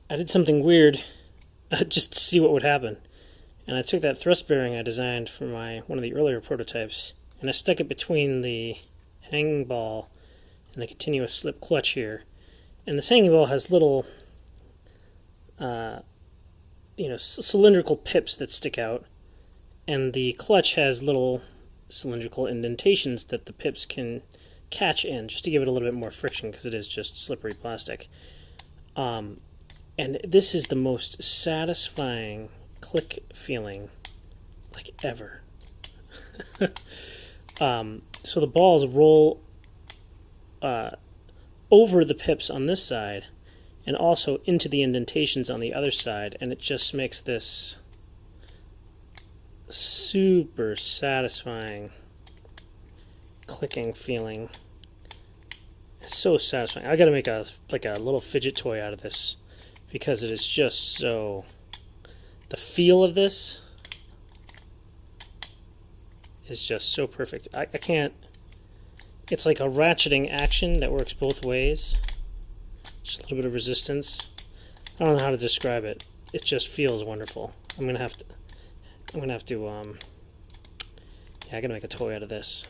I did something weird just to see what would happen. And I took that thrust bearing I designed for one of the earlier prototypes, and I stuck it between the hanging ball and the continuous slip clutch here. And this hanging ball has little, cylindrical pips that stick out, and the clutch has little cylindrical indentations that the pips can catch in, just to give it a little bit more friction, because it is just slippery plastic. And this is the most satisfying click feeling like ever. So the balls roll over the pips on this side and also into the indentations on the other side, and it just makes this super satisfying clicking feeling. It's so satisfying. I gotta make a little fidget toy out of this, because it is just so... The feel of this is just so perfect. I can't... It's like a ratcheting action that works both ways. Just a little bit of resistance. I don't know how to describe it. It just feels wonderful. I gotta make a toy out of this.